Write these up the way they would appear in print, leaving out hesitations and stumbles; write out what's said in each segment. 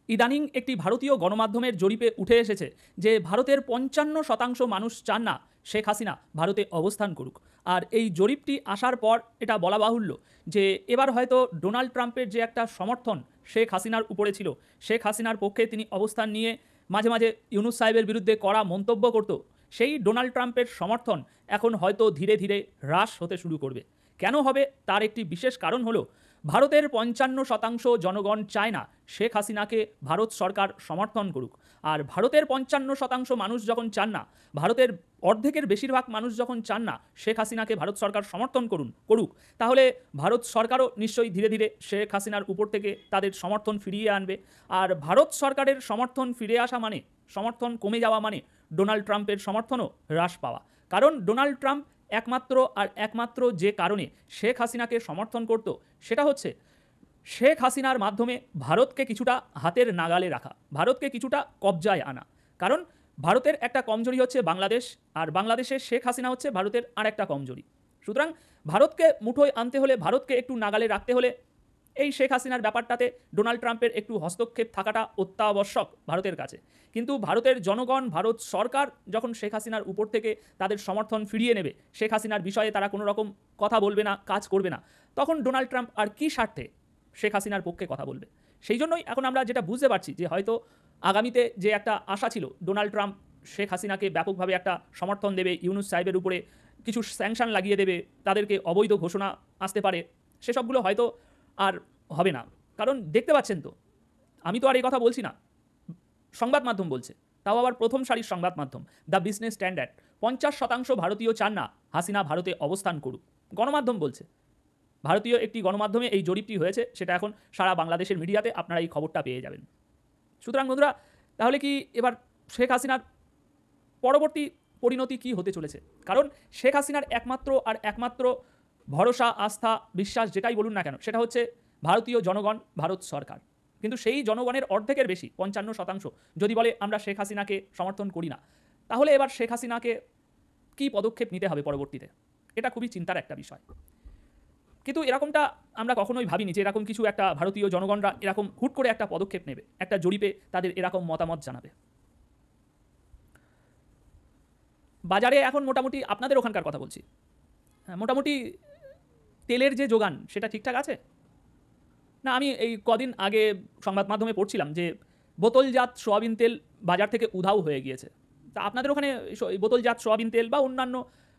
ইদানিং একটি ভারতীয় গণমাধ্যমের জরিপে উঠে এসেছে যে ভারতের ৫৫% মানুষ চান না শেখ হাসিনা ভারতে অবস্থান করুক। আর এই জরিপটি আসার পর এটা বলা বাহুল্য যে এবার হয়তো ডোনাল্ড ট্রাম্পের যে একটা সমর্থন শেখ হাসিনার উপরে ছিল, শেখ হাসিনার পক্ষে তিনি অবস্থান নিয়ে মাঝে মাঝে ইউনূস সাহেবের বিরুদ্ধে কড়া মন্তব্য করত, সেই ডোনাল্ড ট্রাম্পের সমর্থন এখন হয়তো ধীরে ধীরে হ্রাস হতে শুরু করবে। কেন হবে তার একটি বিশেষ কারণ হলো ভারতের ৫৫% জনগণ চায় না শেখ হাসিনাকে ভারত সরকার সমর্থন করুক। আর ভারতের ৫৫% মানুষ যখন চান না, ভারতের অর্ধেকের বেশিরভাগ মানুষ যখন চান না শেখ হাসিনাকে ভারত সরকার সমর্থন করুক, তাহলে ভারত সরকারও নিশ্চয়ই ধীরে ধীরে শেখ হাসিনার উপর থেকে তাদের সমর্থন ফিরিয়ে আনবে। আর ভারত সরকারের সমর্থন ফিরে আসা মানে, সমর্থন কমে যাওয়া মানে ডোনাল্ড ট্রাম্পের সমর্থনও হ্রাস পাওয়া। কারণ ডোনাল্ড ট্রাম্প একমাত্র যে কারণে শেখ হাসিনাকে সমর্থন করত সেটা হচ্ছে শেখ হাসিনার মাধ্যমে ভারতকে কিছুটা হাতের নাগালে রাখা, ভারতকে কিছুটা কবজায় আনা। কারণ ভারতের একটা কমজোরি হচ্ছে বাংলাদেশ, আর বাংলাদেশের শেখ হাসিনা হচ্ছে ভারতের আর একটা কমজোরি। সুতরাং ভারতকে মুঠোয় আনতে হলে, ভারতকে একটু নাগালে রাখতে হলে এই শেখ হাসিনার ব্যাপারটাতে ডোনাল্ড ট্রাম্পের একটু হস্তক্ষেপ থাকাটা অত্যাবশ্যক ভারতের কাছে। কিন্তু ভারতের জনগণ, ভারত সরকার যখন শেখ হাসিনার উপর থেকে তাদের সমর্থন ফিরিয়ে নেবে, শেখ হাসিনার বিষয়ে তারা কোনো রকম কথা বলবে না, কাজ করবে না, তখন ডোনাল্ড ট্রাম্প আর কী স্বার্থে শেখ হাসিনার পক্ষে কথা বলবে? সেই জন্যই এখন আমরা যেটা বুঝতে পারছি যে হয়তো আগামীতে যে একটা আশা ছিল ডোনাল্ড ট্রাম্প শেখ হাসিনাকে ব্যাপকভাবে একটা সমর্থন দেবে, ইউনূস সাহেবের উপরে কিছু স্যাংশন লাগিয়ে দেবে, তাদেরকে অবৈধ ঘোষণা আসতে পারে, সেসবগুলো হয়তো আর হবে না। কারণ দেখতে পাচ্ছেন তো, আমি তো আর এই কথা বলছি না, সংবাদ মাধ্যম বলছে, তাও আবার প্রথম সারির সংবাদ মাধ্যম দ্য বিজনেস স্ট্যান্ডার্ড। ৫০% ভারতীয় চান না হাসিনা ভারতে অবস্থান করুক, গণমাধ্যম বলছে। ভারতীয় একটি গণমাধ্যমে এই জরিপটি হয়েছে, সেটা এখন সারা বাংলাদেশের মিডিয়াতে আপনারা এই খবরটা পেয়ে যাবেন। সুতরাং বন্ধুরা, তাহলে কি এবার শেখ হাসিনার পরবর্তী পরিণতি কি হতে চলেছে? কারণ শেখ হাসিনার একমাত্র ভরসা, আস্থা, বিশ্বাস যেটাই বলুন না কেন, সেটা হচ্ছে ভারতীয় জনগণ, ভারত সরকার। কিন্তু সেই জনগণের অর্ধেকের বেশি ৫৫% যদি বলে আমরা শেখ হাসিনাকে সমর্থন করি না, তাহলে এবার শেখ হাসিনাকে কী পদক্ষেপ নিতে হবে পরবর্তীতে, এটা খুবই চিন্তার একটা বিষয়। কিন্তু এরকমটা আমরা কখনোই ভাবিনি যে এরকম কিছু একটা ভারতীয় জনগণরা এরকম হুট করে একটা পদক্ষেপ নেবে, একটা জরিপে তাদের এরকম মতামত জানাবে। বাজারে এখন মোটামুটি আপনাদের ওখানকার কথা বলছি, মোটামুটি তেলের যে যোগান সেটা ঠিকঠাক আছে না? আমি এই কদিন আগে সংবাদ মাধ্যমে পড়ছিলাম যে বোতলজাত সোয়াবিন তেল বাজার থেকে উধাও হয়ে গিয়েছে। তা আপনাদের ওখানে বোতলজাত সোয়াবিন তেল বা অন্যান্য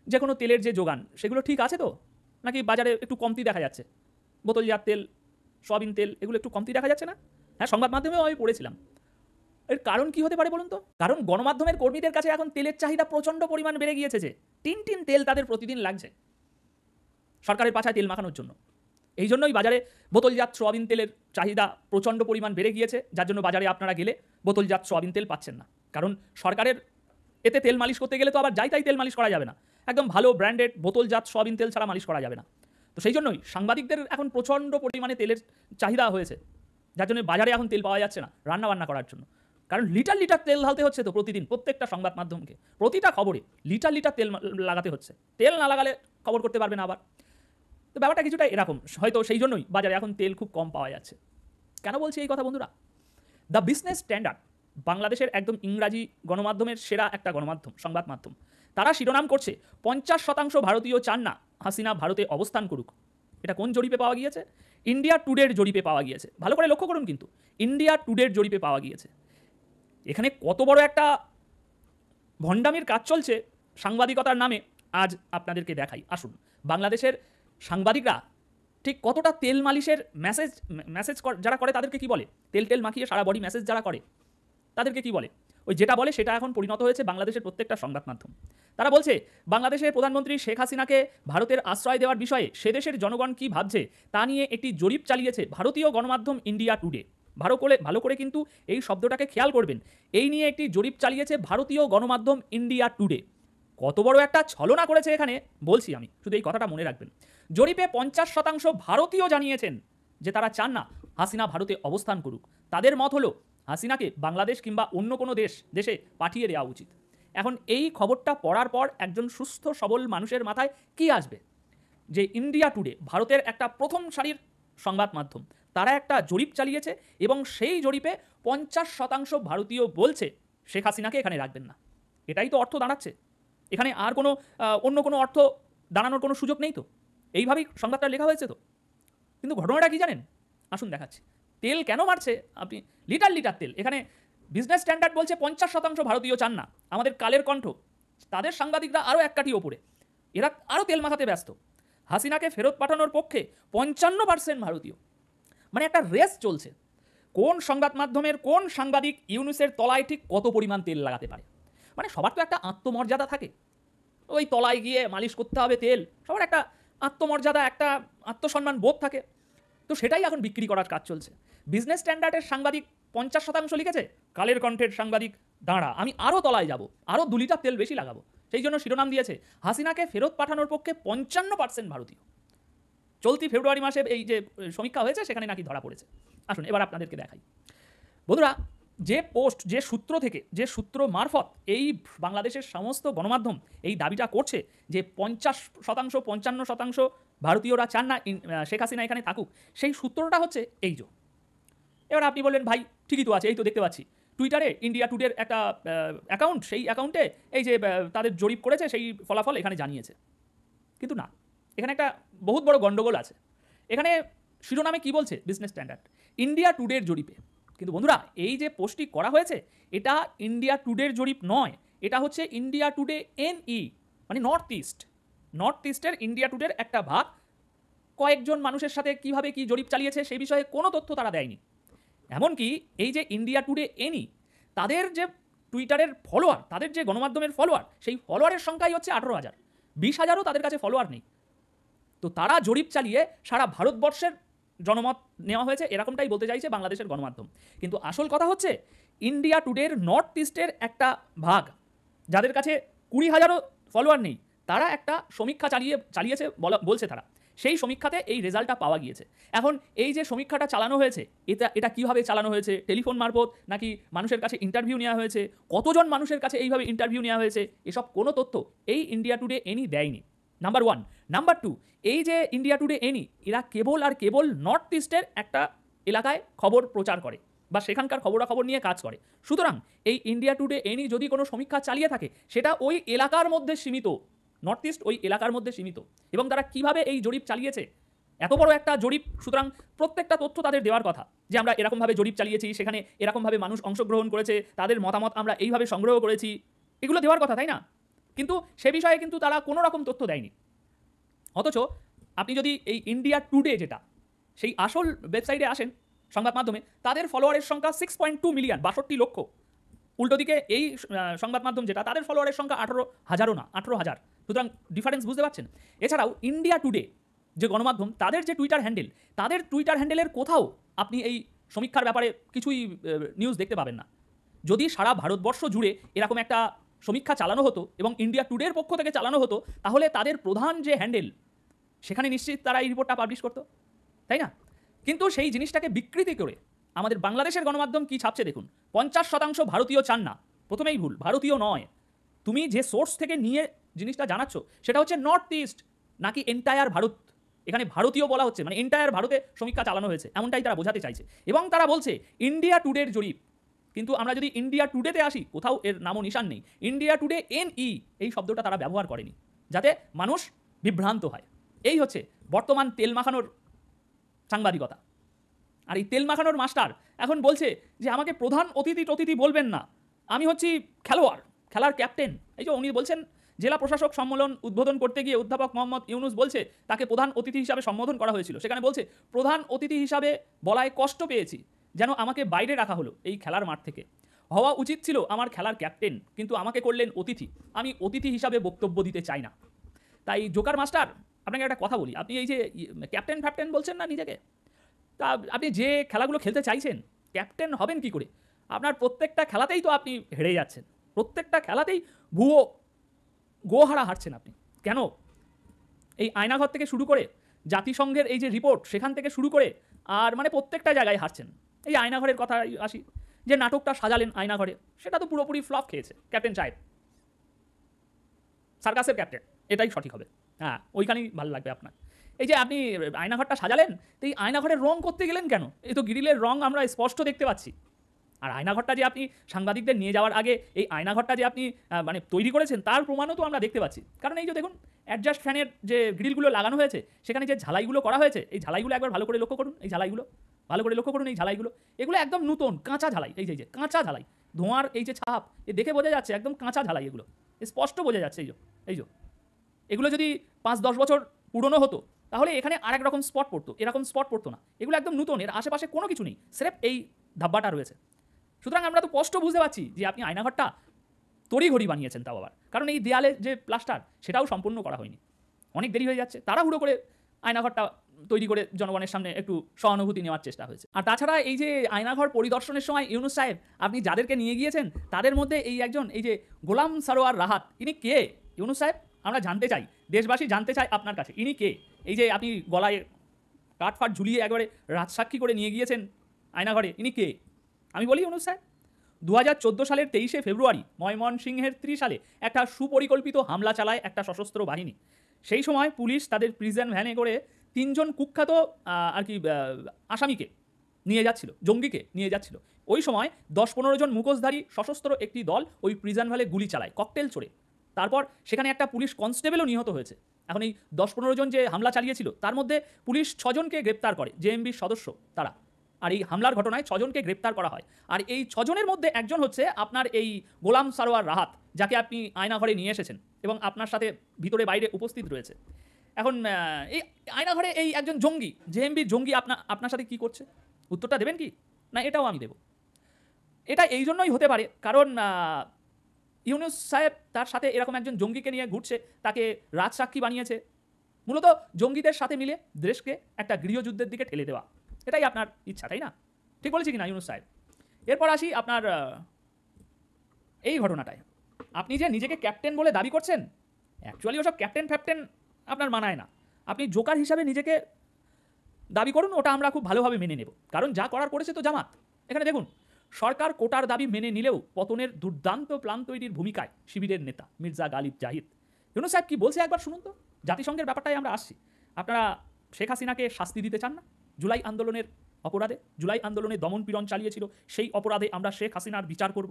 যে কোনো তেলের যে যোগান সেগুলো ঠিক আছে তো, নাকি বাজারে একটু কমতি দেখা যাচ্ছে? বোতলজাত তেল, সোয়াবিন তেল এগুলো একটু কমতি দেখা যাচ্ছে না? হ্যাঁ, সংবাদ মাধ্যমেও আমি পড়েছিলাম। এর কারণ কি হতে পারে বলুন তো? কারণ গণমাধ্যমের কর্মীদের কাছে এখন তেলের চাহিদা প্রচণ্ড পরিমাণ বেড়ে গিয়েছে, যে টিন তেল তাদের প্রতিদিন লাগছে সরকারের পাছায় তেল মাখানোর জন্য। এই জন্যই বাজারে বোতলজাত সোয়াবিন তেলের চাহিদা প্রচণ্ড পরিমাণ বেড়ে গিয়েছে, যার জন্য বাজারে আপনারা গেলে বোতলজাত সোয়াবিন তেল পাচ্ছেন না। কারণ সরকারের এতে তেল মালিশ করতে গেলে তো আবার যাই তাই তেল মালিশ করা যাবে না, একদম ভালো ব্র্যান্ডেড বোতলজাত সোয়াবিন তেল ছাড়া মালিশ করা যাবে না। তো সেই জন্যই সাংবাদিকদের এখন প্রচণ্ড পরিমাণে তেলের চাহিদা হয়েছে, যার জন্য বাজারে এখন তেল পাওয়া যাচ্ছে না রান্নাবান্না করার জন্য। কারণ লিটার লিটার তেল ঢালতে হচ্ছে তো প্রতিদিন, প্রত্যেকটা সংবাদ মাধ্যমকে প্রতিটা খবরে লিটার লিটার তেল লাগাতে হচ্ছে। তেল না লাগালে খবর করতে পারবে না আবার। তো ব্যাপারটা কিছুটা এরকম, হয়তো সেই জন্যই বাজারে এখন তেল খুব কম পাওয়া যাচ্ছে। কেন বলছি এই কথা বন্ধুরা? দ্য বিজনেস স্ট্যান্ডার্ড বাংলাদেশের একদম ইংরাজি গণমাধ্যমের সেরা একটা গণমাধ্যম, সংবাদ মাধ্যম, তারা শিরোনাম করছে ৫০% ভারতীয় চান না হাসিনা ভারতে অবস্থান করুক। এটা কোন জরিপে পাওয়া গিয়েছে? ইন্ডিয়া টুডের জরিপে পাওয়া গিয়েছে। ভালো করে লক্ষ্য করুন, কিন্তু ইন্ডিয়া টুডের জরিপে পাওয়া গিয়েছে। এখানে কত বড় একটা ভণ্ডামির কাজ চলছে সাংবাদিকতার নামে, আজ আপনাদেরকে দেখাই। আসুন, বাংলাদেশের সাংবাদিকরা ঠিক কতটা তেল মালিশের মেসেজ যারা করে তাদেরকে কি বলে, তেল মাখিয়ে সারা বডি মেসেজ যারা করে তাদেরকে কি বলে? ওই যেটা বলে সেটা এখন পরিণত হয়েছে বাংলাদেশের প্রত্যেকটা সংবাদ মাধ্যম। তারা বলছে বাংলাদেশের প্রধানমন্ত্রী শেখ হাসিনাকে ভারতের আশ্রয় দেওয়ার বিষয়ে সে দেশের জনগণ কি ভাবছে তা নিয়ে একটি জরিপ চালিয়েছে ভারতীয় গণমাধ্যম ইন্ডিয়া টুডে। ভালো করে কিন্তু এই শব্দটাকে খেয়াল করবেন, এই নিয়ে একটি জরিপ চালিয়েছে ভারতীয় গণমাধ্যম ইন্ডিয়া টুডে। কত বড় একটা ছলনা করেছে এখানে বলছি আমি, শুধু এই কথাটা মনে রাখবেন। জরিপে ৫০% ভারতীয় জানিয়েছেন যে তারা চান না হাসিনা ভারতে অবস্থান করুক। তাদের মত হলো হাসিনাকে বাংলাদেশ কিংবা অন্য কোনো দেশে পাঠিয়ে দেওয়া উচিত। এখন এই খবরটা পড়ার পর একজন সুস্থ সবল মানুষের মাথায় কি আসবে? যে ইন্ডিয়া টুডে, ভারতের একটা প্রথম সারির সংবাদ মাধ্যম তারা একটা জরিপ চালিয়েছে এবং সেই জরিপে 50% ভারতীয় বলছে শেখ হাসিনাকে এখানে রাখবেন না। এটাই তো অর্থ দাঁড়াচ্ছে, এখানে আর কোনো অন্য কোনো অর্থ দাঁড়ানোর কোনো সুযোগ নেই তো, এইভাবেই সংবাদটা লেখা হয়েছে তো। কিন্তু ঘটনাটা কি জানেন, আসুন দেখাচ্ছি। তেল কেন মারছে আপনি, লিটার লিটার তেল। এখানে বিজনেস স্ট্যান্ডার্ড বলছে 50% ভারতীয় চান না, আমাদের কালের কণ্ঠ তাদের সাংবাদিকরা আরও এক কাঠি ওপরে, এরা আরও তেল মাখাতে ব্যস্ত। হাসিনাকে ফেরত পাঠানোর পক্ষে 55% ভারতীয়। মানে একটা রেস চলছে কোন সংবাদ মাধ্যমের কোন সাংবাদিক ইউনুসের তলায় ঠিক কত পরিমাণ তেল লাগাতে পারে। মানে সবার তো একটা আত্মমর্যাদা থাকে, ওই তলায় গিয়ে মালিশ করতে হবে তেল, সবার একটা আত্মমর্যাদা, একটা আত্মসম্মান বোধ থাকে, তো সেটাই এখন বিক্রি করার কাজ চলছে। বিজনেস স্ট্যান্ডার্ডের সাংবাদিক 50% লিখেছে, কালের কণ্ঠের সাংবাদিক দাঁড়া আমি আরও তলায় যাব, আরও 2 লিটার তেল বেশি লাগাবো, সেই জন্য শিরোনাম দিয়েছে হাসিনাকে ফেরত পাঠানোর পক্ষে 55% ভারতীয়। চলতি ফেব্রুয়ারি মাসে এই যে সমীক্ষা হয়েছে সেখানে নাকি ধরা পড়েছে। আসুন এবার আপনাদেরকে দেখাই বন্ধুরা, যে পোস্ট, যে সূত্র থেকে, যে সূত্র মারফত এই বাংলাদেশের সমস্ত গণমাধ্যম এই দাবিটা করছে যে 50%, 55% ভারতীয়রা চান না শেখ হাসিনা এখানে থাকুক, সেই সূত্রটা হচ্ছে এই যে। এবার আপনি বললেন ভাই ঠিকই তো আছে, এই তো দেখতে পাচ্ছি টুইটারে ইন্ডিয়া টুডের একটা অ্যাকাউন্ট, সেই অ্যাকাউন্টে এই যে তাদের জরিপ করেছে সেই ফলাফল এখানে জানিয়েছে। কিন্তু না, এখানে একটা বহুত বড় গন্ডগোল আছে। এখানে শিরোনামে কি বলছে বিজনেস স্ট্যান্ডার্ড, ইন্ডিয়া টুডের জরিপে। কিন্তু বন্ধুরা এই যে পোস্টটি করা হয়েছে এটা ইন্ডিয়া টুডের জরিপ নয়, এটা হচ্ছে ইন্ডিয়া টুডে NE, মানে নর্থ ইস্টের ইন্ডিয়া টুডের একটা ভাগ। কয়েকজন মানুষের সাথে কিভাবে কি জরিপ চালিয়েছে সেই বিষয়ে কোনো তথ্য তারা দেয়নি। এমনকি এই যে ইন্ডিয়া টুডে NE, তাদের যে টুইটারের ফলোয়ার, তাদের যে গণমাধ্যমের ফলোয়ার, সেই ফলোয়ারের সংখ্যাই হচ্ছে 18,000, 20,000ও তাদের কাছে ফলোয়ার নেই। তো তারা জরিপ চালিয়ে সারা ভারতবর্ষের জনমত নেওয়া হয়েছে, এরকমটাই বলতে চাইছে বাংলাদেশের গণমাধ্যম। কিন্তু আসল কথা হচ্ছে ইন্ডিয়া টুডের নর্থ ইস্টের একটা ভাগ, যাদের কাছে 20,000ও ফলোয়ার নেই, তারা একটা সমীক্ষা চালিয়েছে বলছে তারা। সেই সমীক্ষাতে এই রেজাল্টটা পাওয়া গিয়েছে। এখন এই যে সমীক্ষাটা চালানো হয়েছে, এটা কীভাবে চালানো হয়েছে, টেলিফোন মারফত নাকি মানুষের কাছে ইন্টারভিউ নেওয়া হয়েছে, কতজন মানুষের কাছে এইভাবে ইন্টারভিউ নেওয়া হয়েছে, এসব কোনো তথ্য এই ইন্ডিয়া টুডে NE দেয়নি, নাম্বার 1। নাম্বার 2, এই যে ইন্ডিয়া টুডে NE, এরা কেবল আর কেবল নর্থ ইস্টের একটা এলাকায় খবর প্রচার করে বা সেখানকার খবরাখবর নিয়ে কাজ করে। সুতরাং এই ইন্ডিয়া টুডে NE যদি কোনো সমীক্ষা চালিয়ে থাকে সেটা ওই এলাকার মধ্যে সীমিত, নর্থ ইস্ট ওই এলাকার মধ্যে সীমিত। এবং তারা কিভাবে এই জরিপ চালিয়েছে, এত বড় একটা জরিপ, সুতরাং প্রত্যেকটা তথ্য তাদের দেওয়ার কথা যে আমরা এরকমভাবে জরিপ চালিয়েছি, সেখানে এরকমভাবে মানুষ অংশগ্রহণ করেছে, তাদের মতামত আমরা এইভাবে সংগ্রহ করেছি, এগুলো দেওয়ার কথা, তাই না? কিন্তু সে বিষয়ে কিন্তু তারা কোনো রকম তথ্য দেয়নি। অথচ আপনি যদি এই ইন্ডিয়া টুডে যেটা, সেই আসল ওয়েবসাইটে আসেন সংবাদ মাধ্যমে, তাদের ফলোয়ারের সংখ্যা 6.2 মিলিয়ন, 62 লক্ষ। উল্টো দিকে এই সংবাদ মাধ্যম যেটা, তাদের ফলোয়ারের সংখ্যা 18,000ও না, 18,000। সুতরাং ডিফারেন্স বুঝতে পারছেন। এছাড়াও ইন্ডিয়া টুডে যে গণমাধ্যম, তাদের যে টুইটার হ্যান্ডেল, তাদের টুইটার হ্যান্ডেলের কোথাও আপনি এই সমীক্ষার ব্যাপারে কিছুই নিউজ দেখতে পাবেন না। যদি সারা ভারতবর্ষ জুড়ে এরকম একটা সমীক্ষা চালানো হতো এবং ইন্ডিয়া টুডের পক্ষ থেকে চালানো হতো, তাহলে তাদের প্রধান যে হ্যান্ডেল সেখানে নিশ্চিত তারা এই রিপোর্টটা পাবলিশ করতো, তাই না? কিন্তু সেই জিনিসটাকে বিকৃতি করে আমাদের বাংলাদেশের গণমাধ্যম কি ছাপছে দেখুন, 50% ভারতীয় চান না। প্রথমেই ভুল, ভারতীয় নয়। তুমি যে সোর্স থেকে নিয়ে জিনিসটা জানাচ্ছ সেটা হচ্ছে নর্থ ইস্ট নাকি এন্টায়ার ভারত, এখানে ভারতীয় বলা হচ্ছে, মানে এন্টায়ার ভারতে সমীক্ষা চালানো হয়েছে এমনটাই তারা বোঝাতে চাইছে। এবং তারা বলছে ইন্ডিয়া টুডের জরিপ, কিন্তু আমরা যদি ইন্ডিয়া টুডেতে আসি কোথাও এর নামও নিশান নেই। ইন্ডিয়া টুডে NE এই শব্দটা তারা ব্যবহার করেনি যাতে মানুষ বিভ্রান্ত হয়। এই হচ্ছে বর্তমান তেল মাখানোর সাংবাদিকতা। আর এই তেল মাখানোর মাস্টার এখন বলছে যে আমাকে প্রধান অতিথি বলবেন না, আমি হচ্ছি খেলোয়াড়, খেলার ক্যাপ্টেন। এই যে উনি বলছেন জেলা প্রশাসক সম্মেলন উদ্বোধন করতে গিয়ে অধ্যাপক মোহাম্মদ ইউনুস বলছে তাকে প্রধান অতিথি হিসাবে সম্বোধন করা হয়েছিল, সেখানে বলছে প্রধান অতিথি হিসাবে বলায় কষ্ট পেয়েছি, যেন আমাকে বাইরে রাখা হলো এই খেলার মাঠ থেকে। হওয়া উচিত ছিল আমার খেলার ক্যাপ্টেন, কিন্তু আমাকে করলেন অতিথি, আমি অতিথি হিসাবে বক্তব্য দিতে চাই না। তাই জোকার মাস্টার, আপনাকে একটা কথা বলি, আপনি এই যে ক্যাপ্টেন বলছেন না নিজেকে, তা আপনি যে খেলাগুলো খেলতে চাইছেন ক্যাপ্টেন হবেন কি করে? আপনার প্রত্যেকটা খেলাতেই তো আপনি হেরে যাচ্ছেন, প্রত্যেকটা খেলাতেই ভুয়ো গোহারা হারছেন আপনি। কেন? এই আয়নাঘর থেকে শুরু করে জাতিসংঘের এই যে রিপোর্ট সেখান থেকে শুরু করে আর মানে প্রত্যেকটা জায়গায় হারছেন। এই আয়নাঘরের কথা আসি, যে নাটকটা সাজালেন আয়নাঘরে সেটা তো পুরোপুরি ফ্লপ খেয়েছে ক্যাপ্টেন সাহেব, সার্কাসের ক্যাপ্টেন, এটাই সঠিক হবে। হ্যাঁ, ওইখানেই ভালো লাগবে আপনার। এই যে আপনি আয়নাঘরটা সাজালেন, তো এই আয়নাঘরের রং করতে গেলেন কেন? এই তো গ্রিলের রং আমরা স্পষ্ট দেখতে পাচ্ছি। আর আয়নাঘরটা যে আপনি সাংবাদিকদের নিয়ে যাওয়ার আগে এই আয়নাঘরটা যে আপনি মানে তৈরি করেছেন তার প্রমাণও তো আমরা দেখতে পাচ্ছি। কারণ এই যে দেখুন অ্যাডজাস্ট ফ্যানের যে গ্রিলগুলো লাগানো হয়েছে, সেখানে যে ঝালাইগুলো করা হয়েছে, এই ঝালাইগুলো একবার ভালো করে লক্ষ্য করুন। এই ঝালাইগুলো ভালো করে লক্ষ্য করুন, এই ঝালাইগুলো এগুলো একদম নতুন কাঁচা ঝালাই। এই যে কাঁচা ঝালাই, ধোঁয়ার এই যে ছাপ, এ দেখে বোঝা যাচ্ছে একদম কাঁচা ঝালাই, এগুলো স্পষ্ট বোঝা যাচ্ছে। এই যে এগুলো যদি 5-10 বছর পুরনো হতো তাহলে এখানে আরেক রকম স্পট পড়তো, এরকম স্পট পড়তো না। এগুলো একদম নতুন, এর আশেপাশে কোনো কিছু নেই, স্রেফ এই ধাব্বাটা রয়েছে। সুতরাং আমরা তো স্পষ্ট বুঝতে পারছি যে আপনি আয়নাঘরটা তড়িঘড়ি বানিয়েছেন, তাও আবার কারণ এই দেয়ালে যে প্লাস্টার সেটাও সম্পূর্ণ করা হয়নি, অনেক দেরি হয়ে যাচ্ছে। তাড়াহুড়ো করে আয়নাঘরটা তৈরি করে জনগণের সামনে একটু সহানুভূতি নেওয়ার চেষ্টা হয়েছে। আর তাছাড়া এই যে আয়নাঘর পরিদর্শনের সময় ইউনুস সাহেব আপনি যাদেরকে নিয়ে গিয়েছেন তাদের মধ্যে এই একজন, এই যে গোলাম সারোয়ার রাহাত, ইনি কে ইউনুস সাহেব? আমরা জানতে চাই, দেশবাসী জানতে চায় আপনার কাছে, ইনি কে? এই যে আপনি গলায় কাঠফাট ঝুলিয়ে একবারে রাজসাক্ষী করে নিয়ে গিয়েছেন আয়নাঘরে, ইনি কে? আমি বলি ইউনুস সাহেব, 2014 সালের 23শে ফেব্রুয়ারি ময়মনসিংহের ত্রিশালে একটা সুপরিকল্পিত হামলা চালায় একটা সশস্ত্র বাহিনী। সেই সময় পুলিশ তাদের প্রিজন ভ্যানে করে 3 জন কুখ্যাত আর কি আসামিকে নিয়ে যাচ্ছিল, জঙ্গিকে নিয়ে যাচ্ছিল। ওই সময় 10-15 জন মুখোশধারী সশস্ত্র একটি দল ওই প্রিজন ভ্যানে গুলি চালায় ককটেল ছোড়ে। তারপর সেখানে একটা পুলিশ কনস্টেবলও নিহত হয়েছে। এখন এই 10-15 জন যে হামলা চালিয়েছিল তার মধ্যে পুলিশ 6 জনকে গ্রেপ্তার করে, জেএমবির সদস্য তারা। আর এই হামলার ঘটনায় 6 জনকে গ্রেপ্তার করা হয়। আর এই 6 জনের মধ্যে একজন হচ্ছে আপনার এই গোলাম সারোয়ার রাহাত, যাকে আপনি আয়নাঘরে নিয়ে এসেছেন এবং আপনার সাথে ভিতরে বাইরে উপস্থিত রয়েছে। এখন এই আয়নাঘরে এই একজন জঙ্গি, জেএমবির জঙ্গি আপনার সাথে কি করছে? উত্তরটা দেবেন কি? না এটাও আমি দেব। এটা এই জন্যই হতে পারে কারণ ইউনুস সাহেব তার সাথে এরকম একজন জঙ্গিকে নিয়ে ঘুরছে, তাকে রাজসাক্ষী বানিয়েছে, মূলত জঙ্গিদের সাথে মিলে দেশকে একটা গৃহযুদ্ধের দিকে ঠেলে দেওয়া। এটাই আপনার ইচ্ছা, তাই না? ঠিক বলেছি কি না ইউনুস সাহেব? এরপর আসি আপনার এই ঘটনাটায়। আপনি যে নিজেকে ক্যাপ্টেন বলে দাবি করছেন, অ্যাকচুয়ালি ওসব ক্যাপ্টেন ফ্যাপ্টেন আপনার মানায় না। আপনি জোকার হিসাবে নিজেকে দাবি করুন, ওটা আমরা খুব ভালোভাবে মেনে নেব, কারণ যা করার করেছে তো জামাত। এখানে দেখুন, সরকার কোটার দাবি মেনে নিলেও পতনের দুর্দান্ত প্ল্যান তৈরির ভূমিকায় শিবিরের নেতা মির্জা গালিব জাহিদ। ইউনুস সাহেব কি বলছে একবার শুনুন তো। জাতিসংঘের ব্যাপারটাই আমরা আসছি। আপনারা শেখ হাসিনাকে শাস্তি দিতে চান না জুলাই আন্দোলনের অপরাধে? জুলাই আন্দোলনে দমন পীড়ন চালিয়েছিল, সেই অপরাধে আমরা শেখ হাসিনার বিচার করব।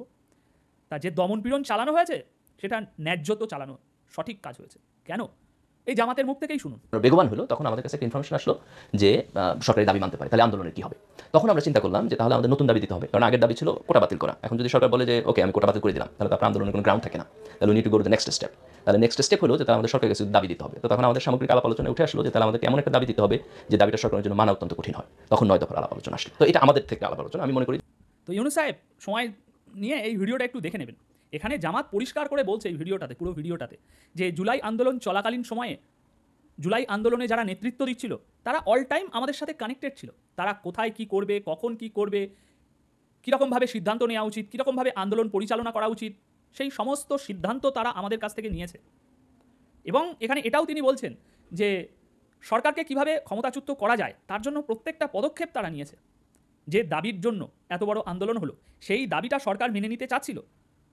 তা যে দমন পীড়ন চালানো হয়েছে সেটা ন্যায্যত চালানো, সঠিক কাজ হয়েছে। কেন? এই জামাতের মুখ থেকেই শুনুন। বেগবান হলো তখন আমাদের কাছে একটা ইনফরমেশন আসলো যে সরকারি দাবি মানতে পারে, তাহলে আন্দোলনের কি হবে? তখন আমরা চিন্তা করলাম যে তাহলে আমাদের নতুন দাবি দিতে হবে, কারণ আগের দাবি ছিল কোটা বাতিল করা। এখন যদি সরকার বলে যে ওকে আমি কোটা বাতিল করে দিলাম, তাহলে তো আপনার আন্দোলনের কোনো গ্রাউন্ড থাকে না, তাহলে need to go to the next step. তাহলে নেক্সট স্টেপ হলো যে তাহলে আমাদের সরকারের কাছে দাবি দিতে হবে। তো তখন আমাদের সামগ্রিক আলাপ আলোচনা উঠে আসলো যে তাহলে আমাদের এমন একটা দাবি দিতে হবে যে দাবিটা সরকারের জন্য মানা অত্যন্ত কঠিন হয়। তখন 9 দফার আলাপ আলোচনা আসলো। তো এটা আমাদের থেকে আলাপ আলোচনা, আমি মনে করি। তো ইউনুস সাহেব সময় নিয়ে এই ভিডিওটা একটু দেখে নেবেন। এখানে জামাত পরিষ্কার করে বলছে এই ভিডিওটাতে, পুরো ভিডিওটাতে, যে জুলাই আন্দোলন চলাকালীন সময়ে জুলাই আন্দোলনে যারা নেতৃত্ব দিচ্ছিল তারা অল টাইম আমাদের সাথে কানেক্টেড ছিল। তারা কোথায় কি করবে, কখন কি করবে, কীরকমভাবে সিদ্ধান্ত নেওয়া উচিত, কীরকমভাবে আন্দোলন পরিচালনা করা উচিত, সেই সমস্ত সিদ্ধান্ত তারা আমাদের কাছ থেকে নিয়েছে। এবং এখানে এটাও তিনি বলছেন যে সরকারকে কিভাবে ক্ষমতাচ্যুত করা যায় তার জন্য প্রত্যেকটা পদক্ষেপ তারা নিয়েছে। যে দাবির জন্য এত বড় আন্দোলন হলো, সেই দাবিটা সরকার মেনে নিতে চাচ্ছিল,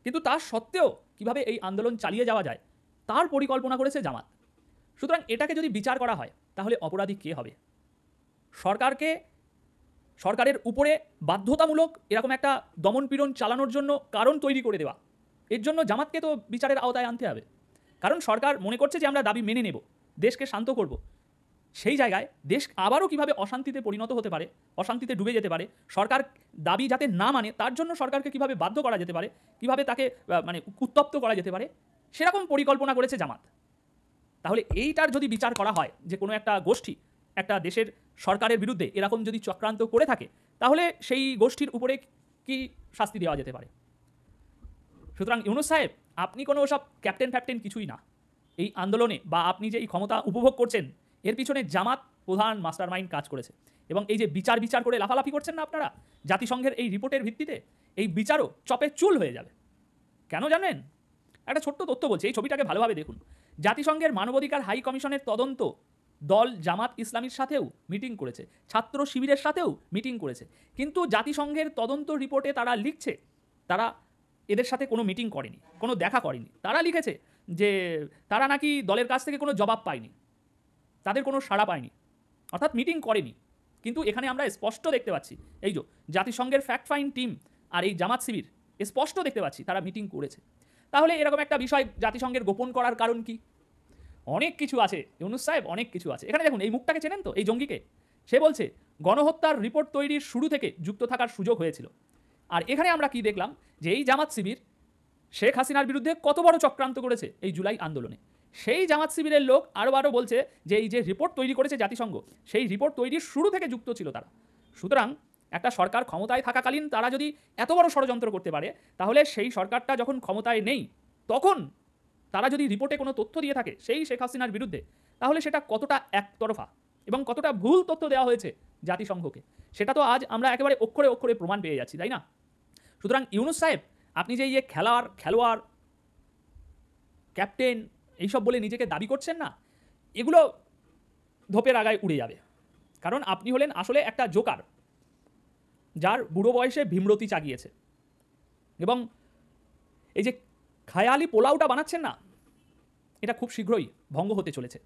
কিন্তু তার সত্ত্বেও কিভাবে এই আন্দোলন চালিয়ে যাওয়া যায় তার পরিকল্পনা করেছে জামাত। সুতরাং এটাকে যদি বিচার করা হয় তাহলে অপরাধী কে হবে? সরকারের উপরে বাধ্যতামূলক এরকম একটা দমনপীড়ন চালানোর জন্য কারণ তৈরি করে দেওয়া, এর জন্য জামাতকে তো বিচারের আওতায় আনতে হবে। কারণ সরকার মনে করছে যে আমরা দাবি মেনে নেব, দেশকে শান্ত করব। সেই জায়গায় দেশ আবারও কিভাবে অশান্তিতে পরিণত হতে পারে, অশান্তিতে ডুবে যেতে পারে, সরকার দাবি যাতে না মানে তার জন্য সরকারকে কিভাবে বাধ্য করা যেতে পারে, কিভাবে তাকে মানে উত্তপ্ত করা যেতে পারে, সেরকম পরিকল্পনা করেছে জামাত। তাহলে এইটার যদি বিচার করা হয় যে কোনো একটা গোষ্ঠী একটা দেশের সরকারের বিরুদ্ধে এরকম যদি চক্রান্ত করে থাকে, তাহলে সেই গোষ্ঠীর উপরে কি শাস্তি দেওয়া যেতে পারে? সুতরাং ইউনুস সাহেব, আপনি কোনো সব ক্যাপ্টেন ফ্যাপ্টেন কিছুই না এই আন্দোলনে, বা আপনি যে এই ক্ষমতা উপভোগ করছেন এর পিছনে জামাত প্রধান মাস্টার মাইন্ড কাজ করেছে। এবং এই যে বিচার করে লাফালাফি করছেন না আপনারা জাতিসংঘের এই রিপোর্টের ভিত্তিতে, এই বিচারও চপে চুল হয়ে যাবে। কেন জানেন? একটা ছোট্ট তথ্য বলছি, এই ছবিটাকে ভালোভাবে দেখুন। জাতিসংঘের মানবাধিকার হাই কমিশনের তদন্ত দল জামাত ইসলামীর সাথেও মিটিং করেছে, ছাত্র শিবিরের সাথেও মিটিং করেছে, কিন্তু জাতিসংঘের তদন্ত রিপোর্টে তারা লিখছে তারা এদের সাথে কোনো মিটিং করেনি, কোনো দেখা করেনি। তারা লিখেছে যে তারা নাকি দলের কাছ থেকে কোনো জবাব পায়নি। তাদের কোনো সাড়া পায়নি, অর্থাৎ মিটিং করেনি। কিন্তু এখানে আমরা স্পষ্ট দেখতে পাচ্ছি, এই যে জাতিসংঘের ফ্যাক্ট ফাইন্ড টিম আর এই জামাত শিবির স্পষ্ট দেখতে পাচ্ছি তারা মিটিং করেছে। তাহলে এরকম একটা বিষয় জাতিসংঘের গোপন করার কারণ কি? অনেক কিছু আছে ইউনূস সাহেব, অনেক কিছু আছে। এখানে দেখুন, এই মুখটাকে চেনেন তো, এই জঙ্গিকে? সে বলছে গণহত্যার রিপোর্ট তৈরির শুরু থেকে যুক্ত থাকার সুযোগ হয়েছিল। আর এখানে আমরা কি দেখলাম, যে এই জামাত শিবির শেখ হাসিনার বিরুদ্ধে কত বড় চক্রান্ত করেছে এই জুলাই আন্দোলনে। সেই জামাত শিবিরের লোক আরও বলছে যে এই যে রিপোর্ট তৈরি করেছে জাতিসংঘ, সেই রিপোর্ট তৈরির শুরু থেকে যুক্ত ছিল তারা। সুতরাং একটা সরকার ক্ষমতায় থাকাকালীন তারা যদি এত বড় ষড়যন্ত্র করতে পারে, তাহলে সেই সরকারটা যখন ক্ষমতায় নেই তখন তারা যদি রিপোর্টে কোনো তথ্য দিয়ে থাকে সেই শেখ হাসিনার বিরুদ্ধে, তাহলে সেটা কতটা একতরফা এবং কতটা ভুল তথ্য দেওয়া হয়েছে জাতিসংঘকে, সেটা তো আজ আমরা একেবারে অক্ষরে অক্ষরে প্রমাণ পেয়ে যাচ্ছি, তাই না? সুতরাং ইউনূস সাহেব, আপনি যে ইয়ে খেলোয়াড় ক্যাপ্টেন এইসব বলে নিজেকে দাবি করছেন না, এগুলো ধোপের আগায় উড়ে যাবে। কারণ আপনি হলেন আসলে একটা জোকার, যার বুড়ো বয়সে ভীমরতি চাগিয়েছে। এবং এই যে খায়ালি পোলাওটা বানাচ্ছেন না, এটা খুব শীঘ্রই ভঙ্গ হতে চলেছে।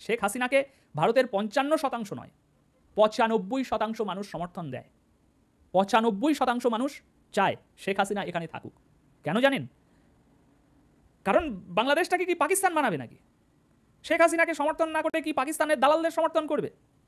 শেখ হাসিনাকে ভারতের 55% নয়, 95% মানুষ সমর্থন দেয়। 95% মানুষ চায় শেখ হাসিনা এখানে থাকুক। কেন জানেন? কারণ বাংলাদেশটাকে কি পাকিস্তান বানাবে নাকি? শেখ হাসিনাকে সমর্থন না করে কি পাকিস্তানের দালালদের সমর্থন করবে?